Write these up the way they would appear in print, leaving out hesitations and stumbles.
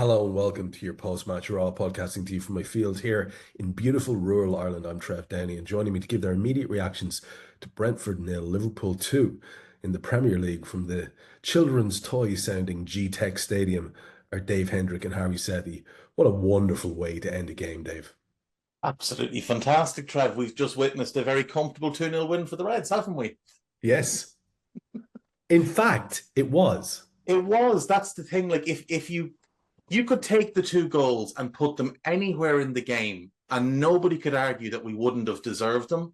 Hello and welcome to your post-match RAW podcasting to you from my field here in beautiful rural Ireland. I'm Trev Downey, and joining me to give their immediate reactions to Brentford 0, Liverpool 2 in the Premier League from the children's toy-sounding G-Tech Stadium are Dave Hendrick and Hari Sethi. What a wonderful way to end a game, Dave. Absolutely fantastic, Trev. We've just witnessed a very comfortable 2-0 win for the Reds, haven't we? Yes. In fact, it was. It was. That's the thing. Like, if you could take the two goals and put them anywhere in the game, and nobody could argue that we wouldn't have deserved them.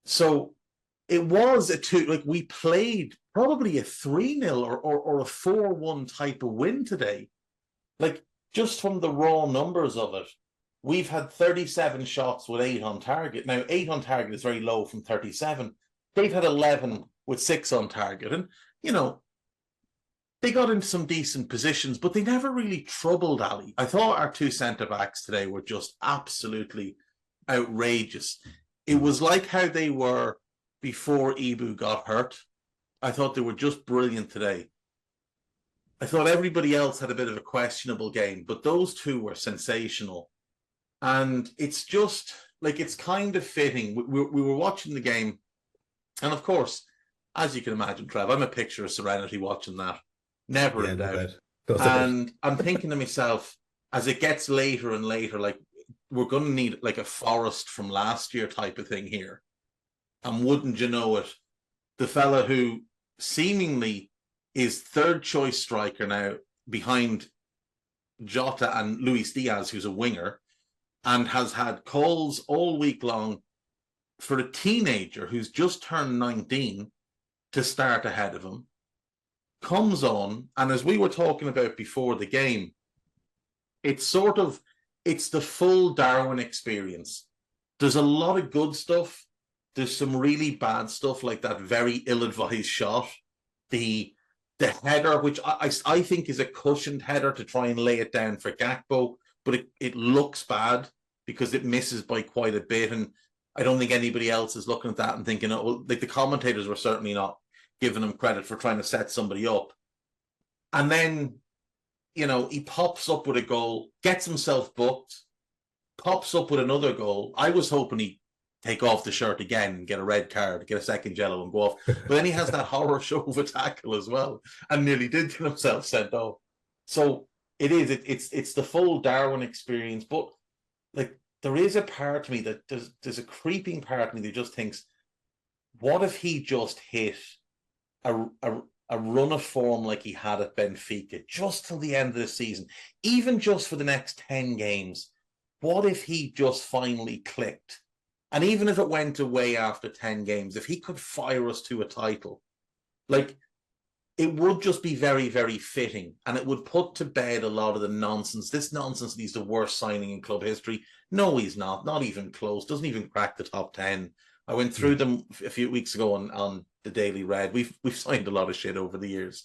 So it was a two. Like, we played probably a 3-0 or a 4-1 type of win today. Like, just from the raw numbers of it, we've had 37 shots with 8 on target. Now, 8 on target is very low from 37. They've had 11 with 6 on target. And, you know, they got into some decent positions, but they never really troubled Ali. I thought our two centre-backs today were just absolutely outrageous. It was like how they were before Ibu got hurt. I thought they were just brilliant today. I thought everybody else had a bit of a questionable game, but those two were sensational. And it's just, like, it's kind of fitting. We were watching the game, and of course, as you can imagine, Trev, I'm a picture of serenity watching that. Never in doubt. And I'm thinking to myself, as it gets later and later, like, we're going to need like a Forest from last year type of thing here. And wouldn't you know it, the fella who seemingly is third choice striker now behind Jota and Luis Diaz, who's a winger, and has had calls all week long for a teenager who's just turned 19 to start ahead of him, comes on, and as we were talking about before the game, it's the full Darwin experience. There's a lot of good stuff. There's some really bad stuff, like that very ill-advised shot. The header, which I think is a cushioned header to try and lay it down for Gakpo, but it looks bad because it misses by quite a bit, and I don't think anybody else is looking at that and thinking, oh, well, like, the commentators were certainly not giving him credit for trying to set somebody up. And then, you know, he pops up with a goal, gets himself booked, pops up with another goal. I was hoping he'd take off the shirt again and get a red card, get a second yellow and go off. But then he has that horror show of a tackle as well, and nearly did get himself sent off. So it's the full Darwin experience. But, like, there is a part of me that there's a creeping part of me that just thinks, what if he just hit a run of form like he had at Benfica just till the end of the season, even just for the next 10 games? What if he just finally clicked? And even if it went away after 10 games, if he could fire us to a title, like, it would just be very, very fitting, and it would put to bed a lot of the nonsense. This nonsense, he's the worst signing in club history. No, he's not even close, doesn't even crack the top 10. I went through them a few weeks ago on the Daily Red. We've signed a lot of shit over the years.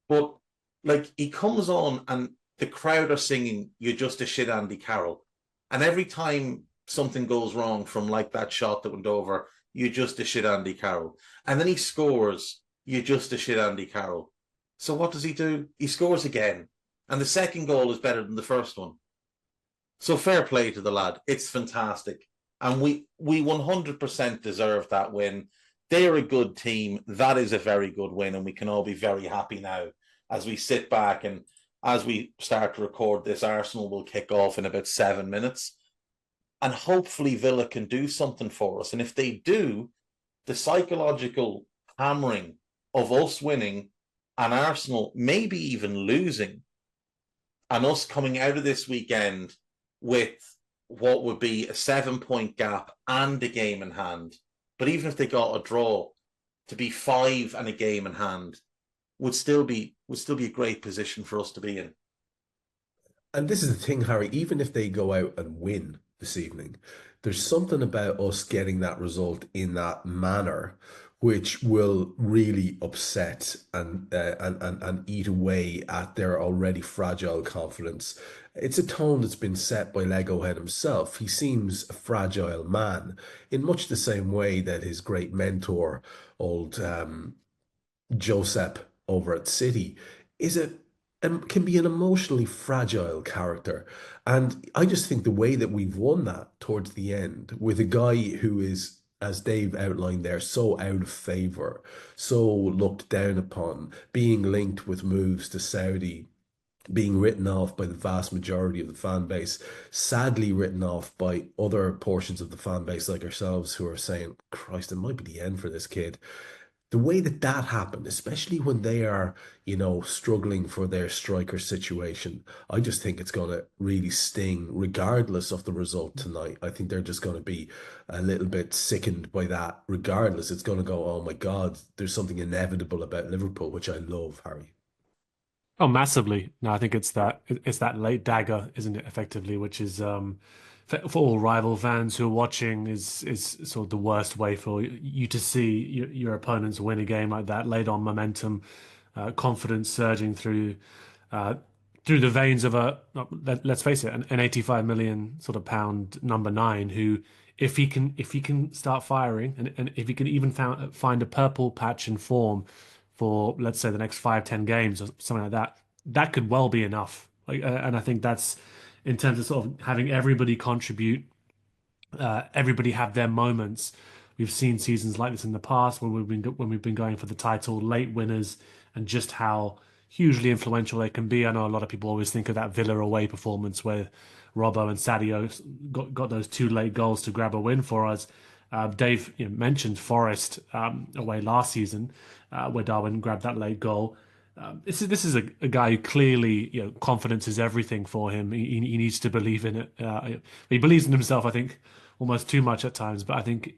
But, like, he comes on and the crowd are singing, "You're just a shit Andy Carroll." And every time something goes wrong, from like that shot that went over, "You're just a shit Andy Carroll." And then he scores, "You're just a shit Andy Carroll." So what does he do? He scores again. And the second goal is better than the first one. So fair play to the lad. It's fantastic. And we 100% deserve that win. They're a good team. That is a very good win, and we can all be very happy now as we sit back, and as we start to record this, Arsenal will kick off in about 7 minutes. And hopefully Villa can do something for us. And if they do, the psychological hammering of us winning and Arsenal maybe even losing, and us coming out of this weekend with what would be a 7-point gap and a game in hand, but even if they got a draw, to be 5 and a game in hand would still be a great position for us to be in. And this is the thing, Harry, even if they go out and win this evening, there's something about us getting that result in that manner which will really upset and eat away at their already fragile confidence. It's a tone that's been set by Lego Head himself. He seems a fragile man in much the same way that his great mentor, old Josep over at City, is a can be an emotionally fragile character. And I just think the way that we've won that towards the end with a guy who is, as Dave outlined there, so out of favor, so looked down upon, being linked with moves to Saudi, being written off by the vast majority of the fan base, sadly written off by other portions of the fan base like ourselves who are saying, Christ, it might be the end for this kid. The way that that happened, especially when they are, struggling for their striker situation, I just think it's going to really sting, regardless of the result tonight. I think they're just going to be a little bit sickened by that. Regardless, it's going to go, oh my God, there's something inevitable about Liverpool, which I love, Harry. Oh, massively. No, I think it's that late dagger, isn't it, effectively, which is for all rival fans who are watching is sort of the worst way for you to see your opponents win a game like that, late on momentum, confidence surging uh, through the veins of let's face it, an 85 million sort of pound number nine who, if he can start firing and if he can even find a purple patch in form for, let's say, the next 5, 10 games or something like that, that could well be enough. Like, and I think that's in terms of sort of having everybody contribute, everybody have their moments. We've seen seasons like this in the past when we've been going for the title, late winners, and just how hugely influential they can be. I know a lot of people always think of that Villa away performance where Robbo and Sadio got those two late goals to grab a win for us. Dave, mentioned Forest away last season, where Darwin grabbed that late goal. This is a guy who clearly, confidence is everything for him. He needs to believe in it. He believes in himself, I think, almost too much at times. But I think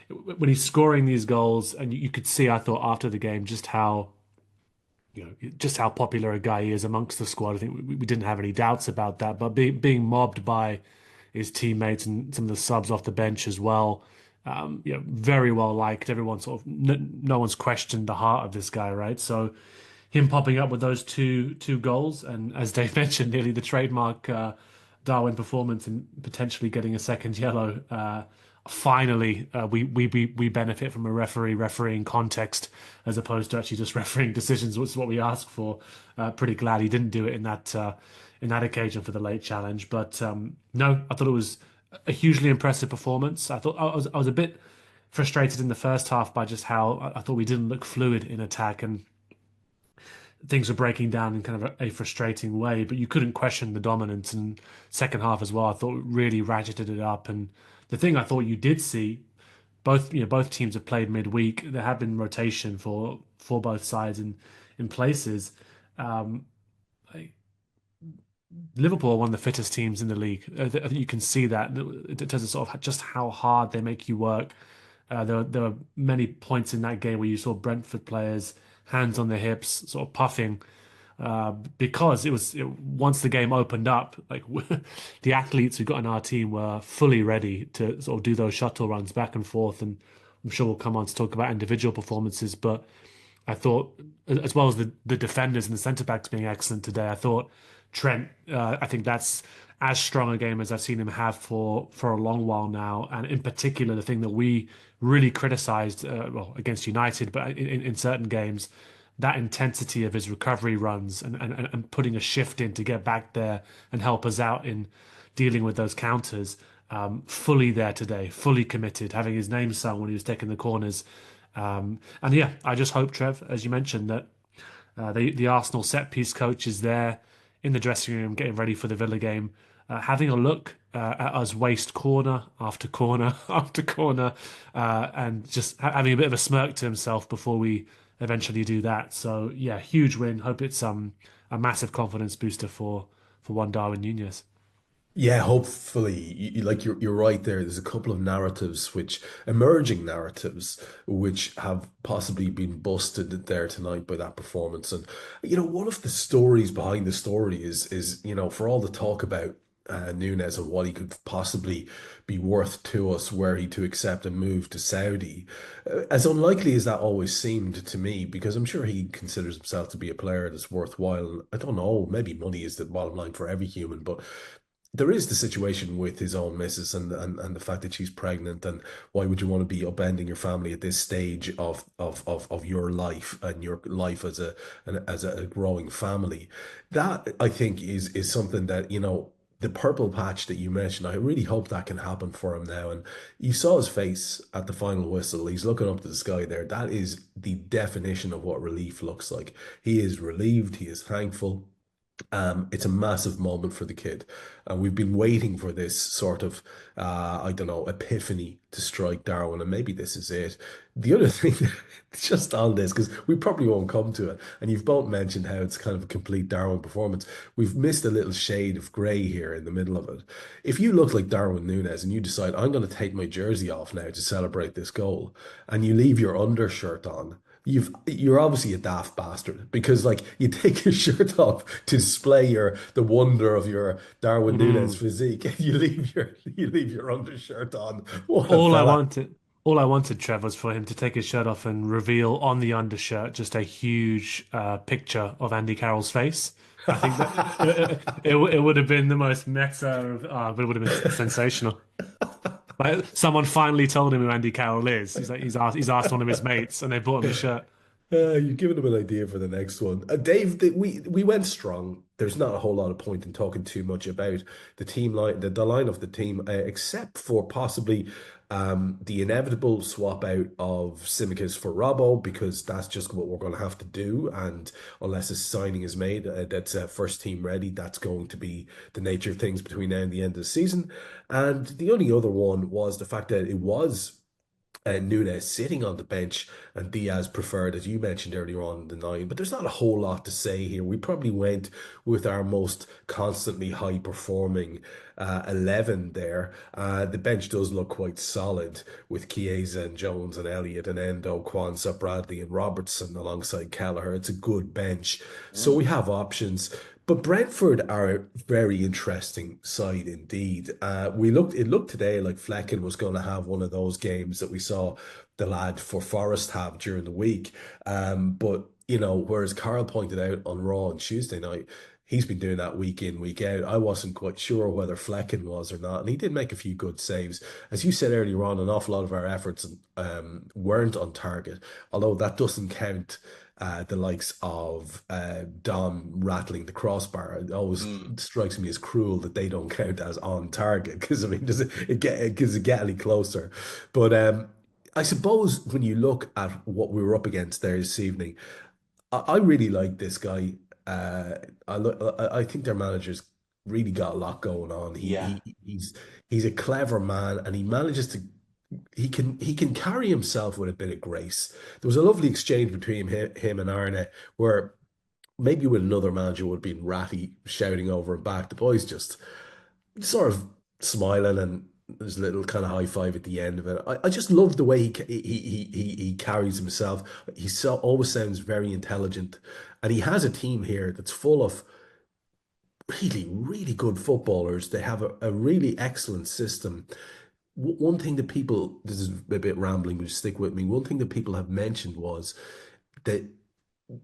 when he's scoring these goals, and you could see, I thought after the game, just how popular a guy he is amongst the squad. I think we didn't have any doubts about that. But being mobbed by his teammates and some of the subs off the bench as well. Very well liked. Everyone sort of no one's questioned the heart of this guy, right? So him popping up with those two goals, and as Dave mentioned, nearly the trademark Darwin performance and potentially getting a second yellow. Finally, we benefit from a refereeing context as opposed to actually just refereeing decisions, which is what we asked for. Pretty glad he didn't do it in that occasion for the late challenge. But no, I thought it was a hugely impressive performance. I thought I was a bit frustrated in the first half by just how I thought we didn't look fluid in attack and things were breaking down in kind of a frustrating way. But you couldn't question the dominance in second half as well. I thought it really ratcheted it up. And the thing I thought you did see, both teams have played midweek. There have been rotation for both sides in places. Um, Liverpool are one of the fittest teams in the league. I think you can see that in terms of sort of just how hard they make you work. There were many points in that game where you saw Brentford players hands on their hips, sort of puffing, because once the game opened up, like the athletes we got in our team were fully ready to sort of do those shuttle runs back and forth. And I'm sure we'll come on to talk about individual performances, but I thought, as well as the defenders and the centre backs being excellent today, I thought Trent, I think that's as strong a game as I've seen him have for a long while now. And in particular, the thing that we really criticised, well, against United, but in certain games, that intensity of his recovery runs and putting a shift in to get back there and help us out in dealing with those counters. Fully there today, fully committed, having his name sung when he was taking the corners. And yeah, I just hope, Trev, as you mentioned, that the Arsenal set piece coach is there in the dressing room getting ready for the Villa game, having a look at us waste corner after corner after corner, and just having a bit of a smirk to himself before we eventually do that. So yeah, huge win. Hope it's a massive confidence booster for one Darwin Nunez. Yeah, hopefully, like you're right there. There's a couple of narratives, which emerging narratives, which have possibly been busted there tonight by that performance. And one of the stories behind the story is for all the talk about Nunes and what he could possibly be worth to us, were he to accept a move to Saudi, as unlikely as that always seemed to me, because I'm sure he considers himself to be a player that's worthwhile. I don't know, maybe money is the bottom line for every human, but there is the situation with his own missus and the fact that she's pregnant, and why would you want to be upending your family at this stage of your life and your life as a growing family. That I think is something that, the purple patch that you mentioned, I really hope that can happen for him now. And you saw his face at the final whistle. He's looking up to the sky there. That is the definition of what relief looks like. He is relieved, he is thankful. It's a massive moment for the kid. And we've been waiting for this sort of, I don't know, epiphany to strike Darwin, and maybe this is it. The other thing, just on this, because we probably won't come to it, and you've both mentioned how it's kind of a complete Darwin performance. We've missed a little shade of grey here in the middle of it. If you look like Darwin Nunez and you decide, I'm going to take my jersey off now to celebrate this goal, and you leave your undershirt on, you're obviously a daft bastard, because like you take your shirt off to display the wonder of your Darwin Nunez Mm. physique, and you leave your undershirt on. What a All I fella. wanted, all I wanted, Trev, was for him to take his shirt off and reveal on the undershirt just a huge picture of Andy Carroll's face. I think that it would have been the most meta but it would have been sensational. Like someone finally told him who Andy Carroll is. He's asked one of his mates, and they bought him the shirt. You've given him an idea for the next one. Dave, we went strong. There's not a whole lot of point in talking too much about the team line, the line of the team, except for possibly the inevitable swap out of Simicas for Robbo, because that's just what we're going to have to do. And unless a signing is made that's first team ready, that's going to be the nature of things between now and the end of the season. And the only other one was the fact that it was Nunez sitting on the bench and Diaz preferred, as you mentioned earlier on in the nine. But there's not a whole lot to say here. We probably went with our most constantly high performing 11 there. The bench does look quite solid with Chiesa and Jones and Elliott and Endo, Kwanzaa, Bradley and Robertson alongside Kelleher. It's a good bench. So we have options. But Brentford are a very interesting side indeed. It looked today like Flecken was going to have one of those games that we saw the lad for Forest have during the week. But whereas Carl pointed out on Raw on Tuesday night, he's been doing that week in, week out. I wasn't quite sure whether Flecken was or not, and he did make a few good saves. As you said earlier on, an awful lot of our efforts weren't on target, although that doesn't count the likes of Dom rattling the crossbar. It always strikes me as cruel that they don't count as on target, because I mean, does it get any closer? But I suppose when you look at what we were up against there this evening, I really like this guy. Uh, I think their manager's really got a lot going on. Yeah. He's a clever man, and he manages to he can carry himself with a bit of grace. There was a lovely exchange between him and Arne, where maybe with another manager would have been ratty shouting over him back. The boys just sort of smiling, and there's a little kind of high five at the end of it. I just love the way he carries himself. Always sounds very intelligent, and he has a team here that's full of really, really good footballers. They have a really excellent system. One thing that people, this is a bit rambling, but stick with me. One thing that people have mentioned was that,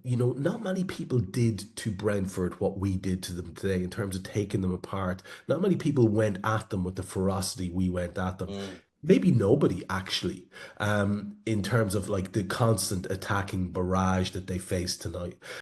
not many people did to Brentford what we did to them today in terms of taking them apart. Not many people went at them with the ferocity we went at them. Mm. Maybe nobody actually, in terms of like the constant attacking barrage that they faced tonight.